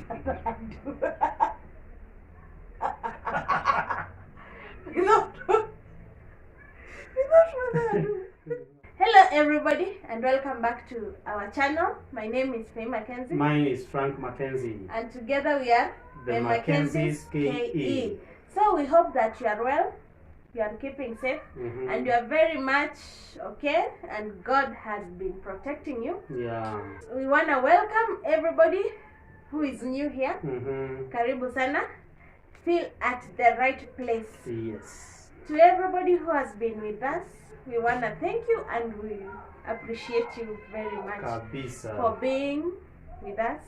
Without further ado. Hello everybody and welcome back to our channel. My name is Faye Mackenzie. Mine is Frank Mackenzie. And together we are The Mackenzie's KE. So we hope that you are well, you are keeping safe, and you are very much okay, and God has been protecting you. Yeah. We want to welcome everybody who is new here. Karibu sana. Feel at the right place. Yes. To everybody who has been with us, we want to thank you and we appreciate you very much Kabisa. for being with us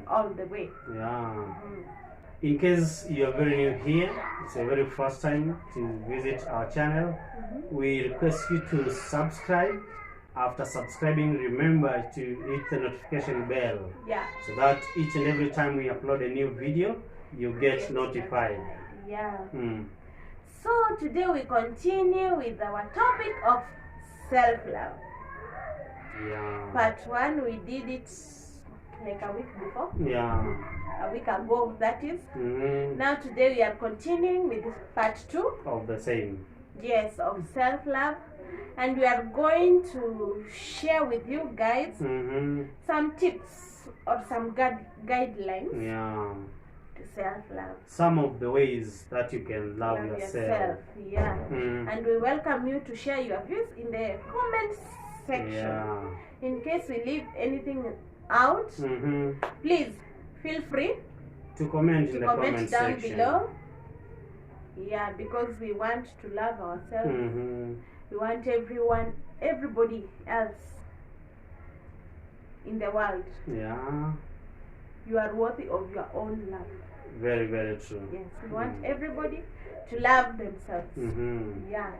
all the way. Yeah. In case you are very new here, it's a very first time to visit our channel, we request you to subscribe. After subscribing, remember to hit the notification bell, so that each and every time we upload a new video, you get notified. Yeah. So today we continue with our topic of self-love. Yeah. Part 1, we did it like a week before. Yeah. A week ago, that is. Now today we are continuing with part 2 of the same. Yes, of self-love, and we are going to share with you guys some tips or some guidelines to self-love. Some of the ways that you can love yourself. Yeah. And we welcome you to share your views in the comment section. Yeah. In case we leave anything out, please feel free to comment in the comment down section below. Yeah, because we want to love ourselves. We want everybody else in the world. Yeah. You are worthy of your own love. Very, very true. Yes, we want everybody to love themselves. Yeah.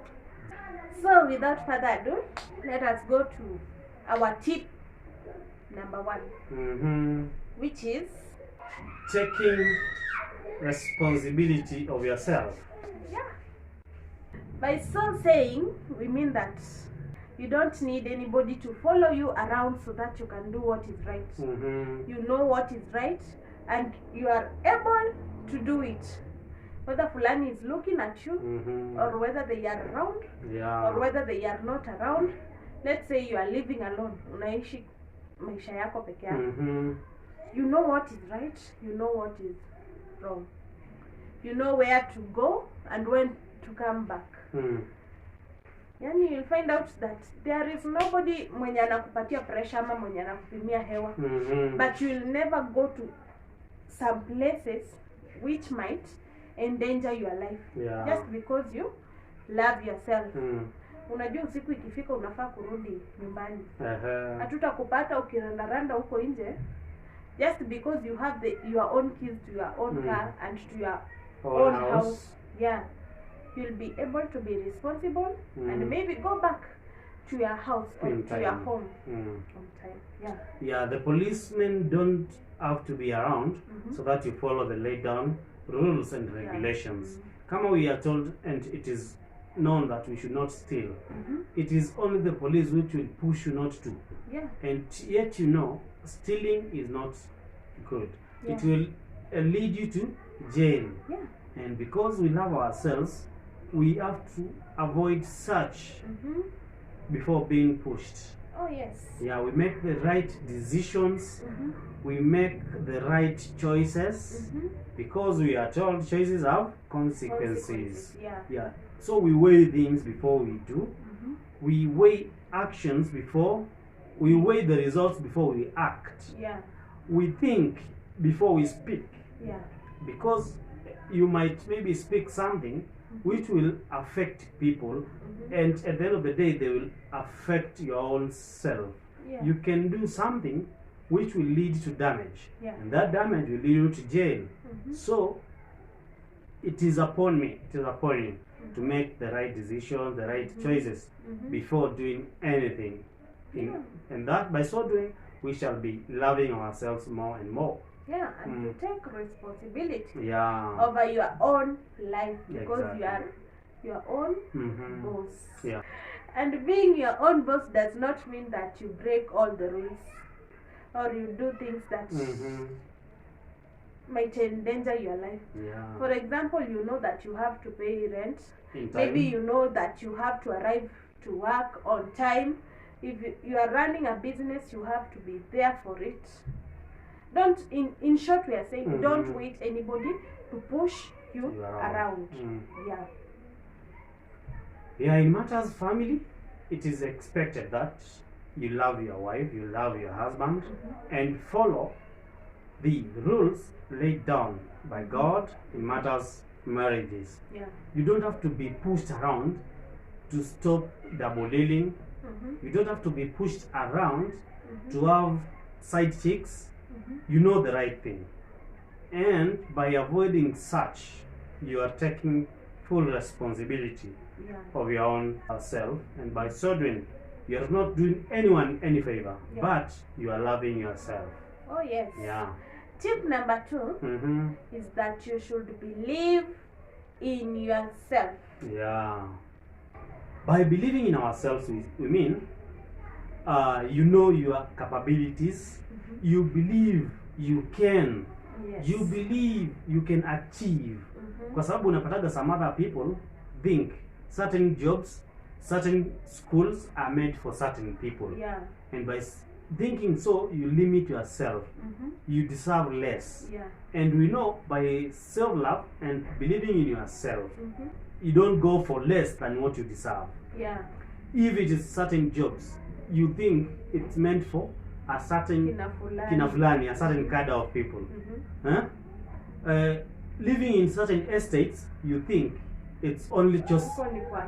So without further ado, let us go to our tip number 1, which is taking responsibility of yourself. Yeah. By so saying, we mean that you don't need anybody to follow you around so that you can do what is right. You know what is right and you are able to do it. Whether fulani is looking at you or whether they are around or whether they are not around. Let's say you are living alone. Unaishi maisha yako peke yako. You know what is right, you know what is wrong. You know where to go and when to come back. Yani you'll find out that there is nobody mwenye anakupatia pressure ama mwenye anakupimia hewa. But you'll never go to some places which might endanger your life. Just because you love yourself. Unajua usiku ikifika unafaa kurudi nyumbani. Hatutakupata ukirandaranda huko nje. Just because you have your own keys to your own car and to your own house. Yeah. You'll be able to be responsible and maybe go back to your house or to your home on time. Yeah. Yeah, the policemen don't have to be around so that you follow the laid down rules and regulations. Kama we are told and it is known that we should not steal. It is only the police which will push you not to. Yeah. And yet you know, stealing is not good. It will lead you to jail. Yeah. And because we love ourselves, we have to avoid such before being pushed. Oh yes. Yeah, we make the right decisions. We make the right choices because we are told choices have consequences. Yeah. So we weigh things before we do. We weigh actions before. We weigh the results before we act. Yeah. We think before we speak. Yeah. Because you might maybe speak something which will affect people, and at the end of the day they will affect your own self. You can do something which will lead to damage, and that damage will lead you to jail. So it is upon me, it is upon you to make the right decisions, the right choices before doing anything. And that by so doing we shall be loving ourselves more and more. Yeah, and to take responsibility Yeah. over your own life, because Exactly. you are your own boss. Yeah. And being your own boss does not mean that you break all the rules or you do things that might endanger your life. Yeah. For example, you know that you have to pay rent. In time. Maybe you know that you have to arrive to work on time. If you are running a business, you have to be there for it. Don't, in short, we are saying, don't wait anybody to push you around. Yeah. Yeah, in matters family, it is expected that you love your wife, you love your husband, and follow the rules laid down by God in matters marriages. Yeah. You don't have to be pushed around to stop double dealing. You don't have to be pushed around to have side chicks. You know the right thing. And by avoiding such, you are taking full responsibility of your own self. And by so doing, you are not doing anyone any favor, but you are loving yourself. Oh, yes. Yeah. Tip number 2 is that you should believe in yourself. Yeah. By believing in ourselves, we mean you know your capabilities, you believe you can, you believe you can achieve. Kwa sababu unapataga some other people think certain jobs, certain schools are made for certain people. Yeah. And by thinking so, you limit yourself. You deserve less. Yeah. And we know by self-love and believing in yourself, you don't go for less than what you deserve. Yeah. If it is certain jobs, you think it's meant for a certain kina fulani, a certain cadre of people. Living in certain estates, you think it's only just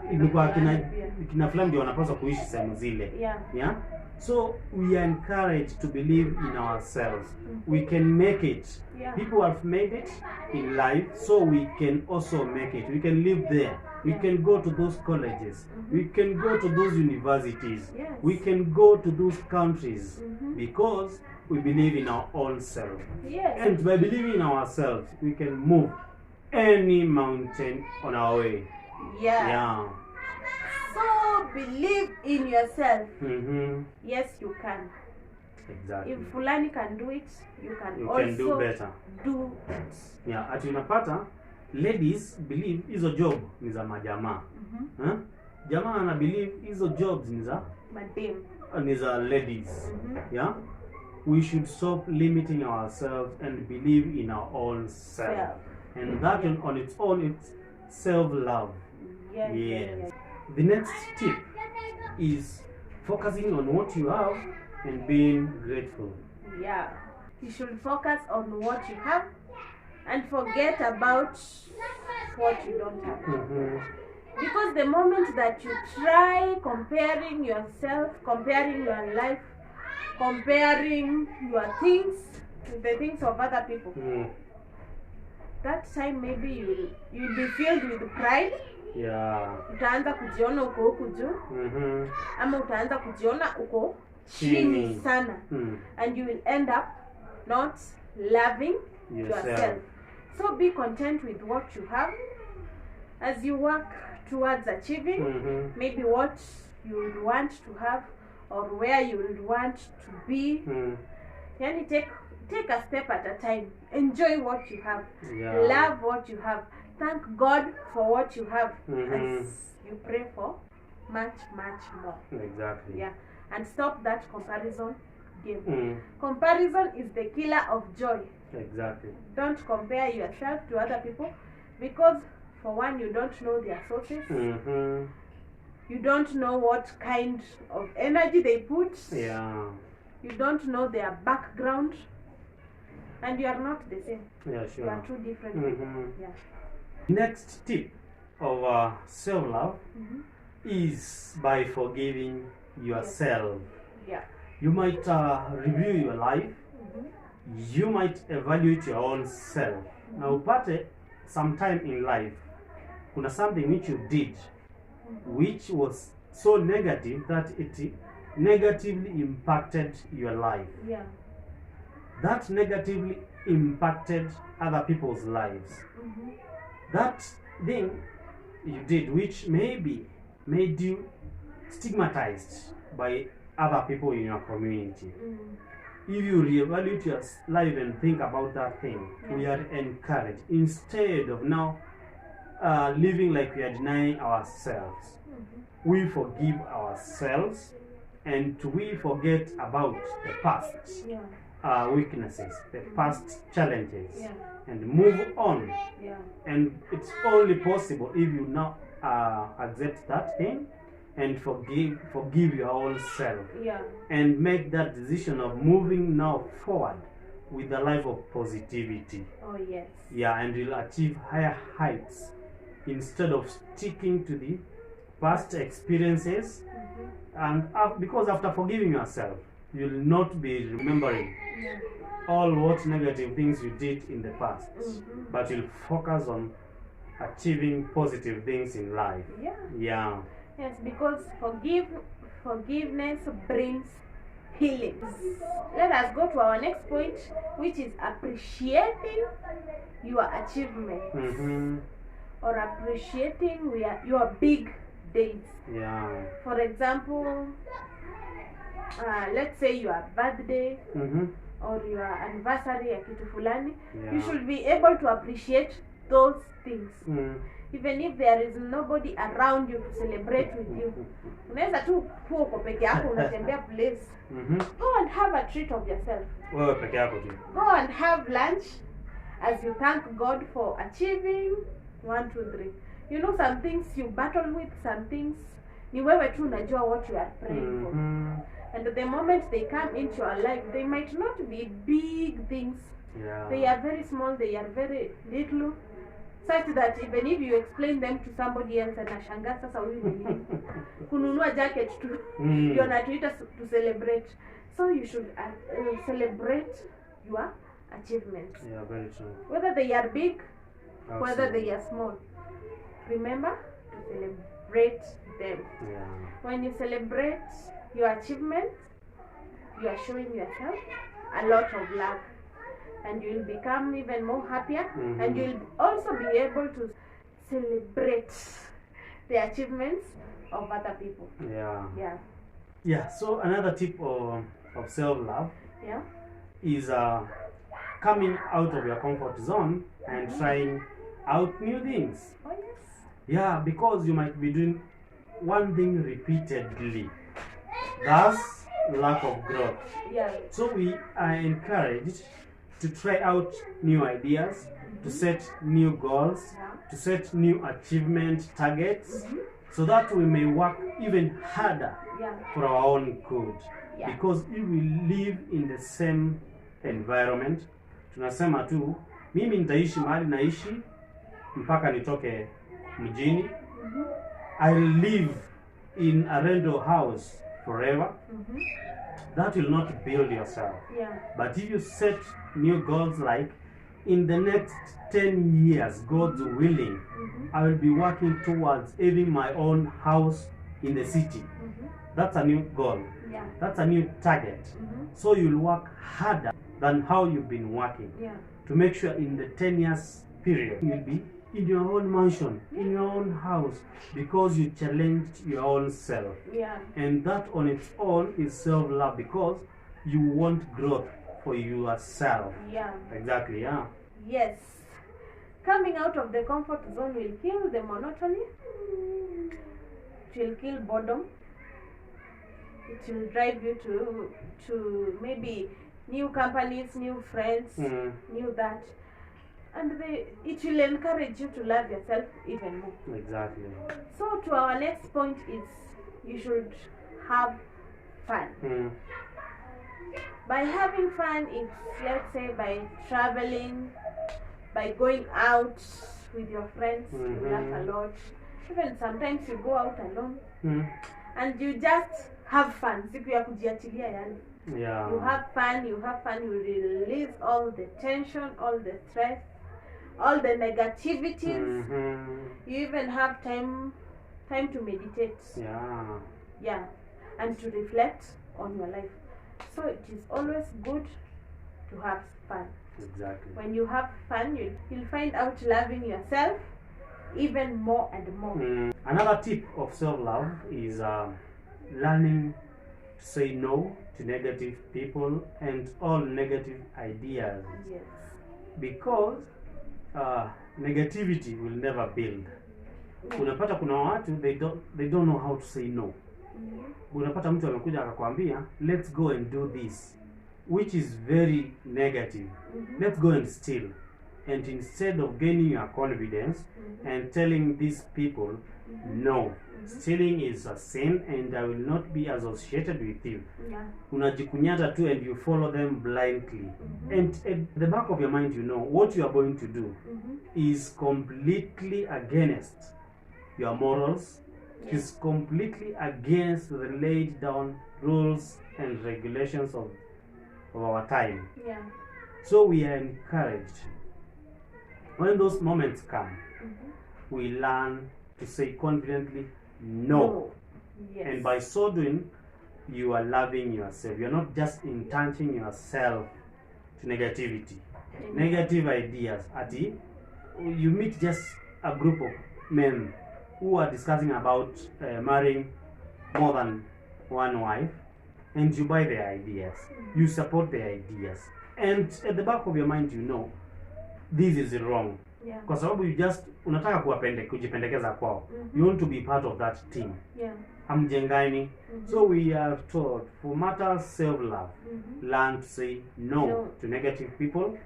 kina fulani ndio wanapaswa kuishi sehemu zile. Yeah. So we are encouraged to believe in ourselves. We can make it. People have made it in life, so we can also make it. We can live there. We can go to those colleges. We can go to those universities. We can go to those countries because we believe in our own self. And by believing in ourselves, we can move any mountain on our way. Yeah. So believe in yourself. Yes, you can. Exactly. If fulani can do it, you can You also can do better. do it. Yeah, ati unapata ladies believe hizo job ni za majamaa. Jamaa ana believe hizo jobs ni za ladies. Yeah. We should stop limiting ourselves and believe in our own self. And that on its own, it's self-love. Yes. The next tip is focusing on what you have and being grateful. Yeah. You should focus on what you have and forget about what you don't have. Because the moment that you try comparing yourself, comparing your life, comparing your things with the things of other people, that time maybe you'll be filled with pride. Yeah. Utaanza kujiona uko huku juu, ama utaanza kujiona uko chini sana. And you will end up not loving yourself. So be content with what you have as you work towards achieving maybe what you would want to have or where you would want to be. Yani take a step at a time. Enjoy what you have. Love what you have. Thank God for what you have as you pray for much, much more. Exactly. Yeah. And stop that comparison game. Comparison is the killer of joy. Exactly. Don't compare yourself to other people because for one, you don't know their sources. You don't know what kind of energy they put. Yeah. You don't know their background. And you are not the same. Yeah, sure. You are two different people. Yeah. Next tip of self-love is by forgiving yourself. Yeah. You might review your life. You might evaluate your own self. Now, upate sometime in life, kuna something which you did, which was so negative that it negatively impacted your life. Yeah. That negatively impacted other people's lives. That thing you did, which maybe made you stigmatized by other people in your community. if you reevaluate your life and think about that thing, we are encouraged, instead of now living like we are denying ourselves, we forgive ourselves and we forget about the past weaknesses, the past challenges, and move on. And it's only possible if you now accept that thing and forgive your own self, and make that decision of moving now forward with a life of positivity. And you'll achieve higher heights instead of sticking to the past experiences. And because after forgiving yourself, you'll not be remembering all what negative things you did in the past, but you'll focus on achieving positive things in life. Yes, because forgiveness brings healing. Let us go to our next point, which is appreciating your achievements, or appreciating your big days. For example, let's say your birthday or your anniversary ya kitu fulani, you should be able to appreciate those things. Even if there is nobody around you to celebrate with you. Unaweza tu kuwa uko peke yako unatembea place. Go and have a treat of yourself. Wewe peke yako tu. Go and have lunch as you thank God for achieving 1, 2, 3. You know, some things you battle with, some things ni wewe tu unajua what you are praying for. And the moment they come into your life, they might not be big things. They are very small, they are very little, such that even if you explain them to somebody else, anashangaa sasa huyu ni nini kununua jacket tu ndio natuita to celebrate. So you should celebrate your achievements, very true. whether they are big, whether they are small. Remember to celebrate them. When you celebrate your achievements, you are showing yourself a lot of love, and you will become even more happier, and you will also be able to celebrate the achievements of other people. So another tip of self-love is coming out of your comfort zone and trying out new things. Because you might be doing one thing repeatedly, thus lack of growth. So we are encouraged to try out new ideas, to set new goals, to set new achievement targets, so that we may work even harder for our own good. Because if we live in the same environment, tunasema tu mimi nitaishi mahali naishi mpaka nitoke mjini, I'll live in a rental house forever. That will not build yourself. But if you set new goals, like in the next 10 years, God's willing, I will be working towards having my own house in the city. That's a new goal. That's a new target. So you'll work harder than how you've been working to make sure in the 10 years period you'll be in your own mansion, in your own house, because you challenged your own self. And that on its own is self-love, because you want growth for yourself. Exactly. Yes. Coming out of the comfort zone will kill the monotony. It will kill boredom. It will drive you to maybe new companies, new friends, new that. And it will encourage you to love yourself even more. Exactly. So to our next point is, you should have fun. By having fun, it's, let's say, by traveling, by going out with your friends, you laugh a lot. Even sometimes you go out alone and you just have fun. Siku ya kujiachilia yani. You have fun, you release all the tension, all the stress, all the negativities. You even have time to meditate. And to reflect on your life. So it is always good to have fun. Exactly. When you have fun, you'll find out loving yourself even more and more. Another tip of self-love is learning to say no to negative people and all negative ideas. Yes. Because negativity will never build. Unapata kuna watu they don't know how to say no. Unapata mtu amekuja akakwambia let's go and do this, which is very negative. Let's go and steal. And instead of gaining your confidence and telling these people no, stealing is a sin and I will not be associated with you. Unajikunyata tu and you follow them blindly. And at the back of your mind you know what you are going to do is completely against your morals. It is completely against the laid down rules and regulations of our time. So we are encouraged, when those moments come, we learn to say confidently no. Yes. And by so doing, you are loving yourself. You are not just entrenching yourself to negativity, negative ideas. You meet just a group of men who are discussing about marrying more than one wife, and you buy their ideas, you support their ideas, and at the back of your mind you know this is wrong. Kwa sababu you just unataka kujipendekeza kwao. You want to be part of that team. Hamjengani. So we are taught, for matters self-love, learn to say no to negative people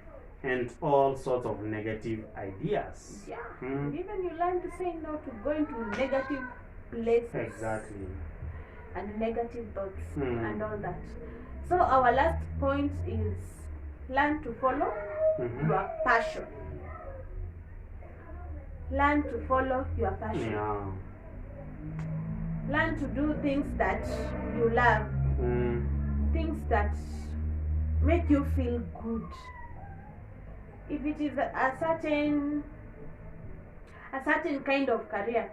and all sorts of negative ideas. Even you learn to say no to going to negative places. Exactly. And negative thoughts and all that. So our last point is learn to follow your passion. Learn to follow your passion. Learn to do things that you love. Things that make you feel good. If it is a certain kind of career,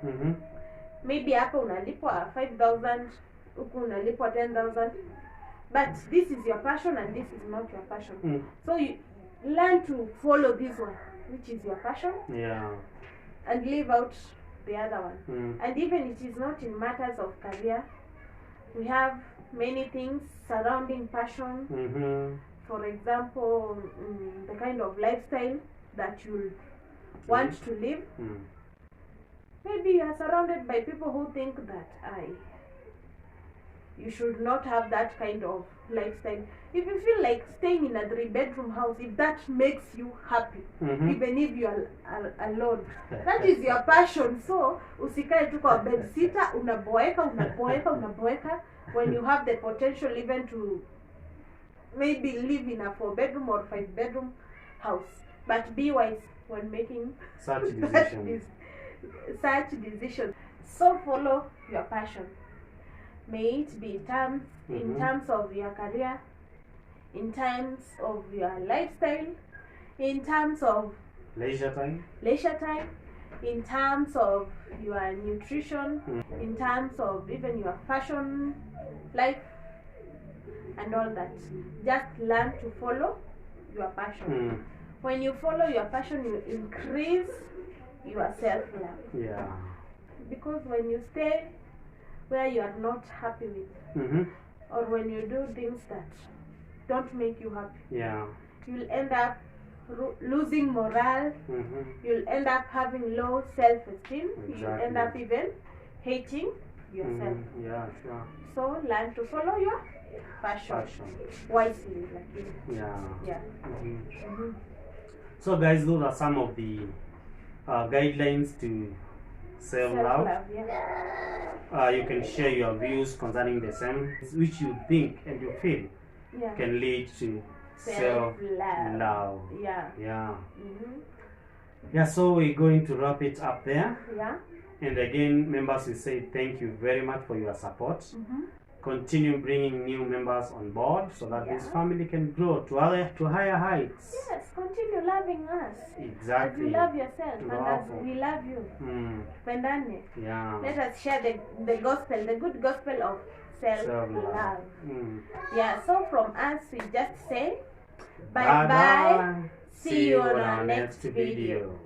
maybe hapa unalipwa 5,000, huku unalipwa 10,000, but this is your passion and this is not your passion. So you learn to follow this one, which is your passion, and leave out the other one. And even it is not in matters of career, we have many things surrounding passion. For example, the kind of lifestyle that you want to live. Maybe you are surrounded by people who think that you should not have that kind of lifestyle. If you feel like staying in a 3-bedroom house, if that makes you happy, even if you are alone, that is your passion. So usikae tu kwa bed sitter, unaboeka when you have the potential even to maybe live in a 4-bedroom or 5-bedroom house. But be wise when making such decisions. So follow your passion. May it be in terms of your career, in terms of your lifestyle, in terms of leisure time, in terms of your nutrition, in terms of even your fashion life and all that. Just learn to follow your passion. When you follow your passion, you increase your self-love. Because when you stay where you are not happy with, or when you do things that don't make you happy, you'll end up losing morale. You'll end up having low self-esteem. You'll end up even hating yourself. So learn to follow your passion wisely. So guys, those are some of the guidelines to self-love. You can share your views concerning the same, which you think and you feel can lead to self-love. So we're going to wrap it up there. And again, members, we say thank you very much for your support. Continue bringing new members on board so that this family can grow to higher heights. Yes, continue loving us. Exactly. As you love yourself and as we love you. Pendane. Let us share the gospel, the good gospel of self-love. So from us, we just say bye-bye. See you on our next video.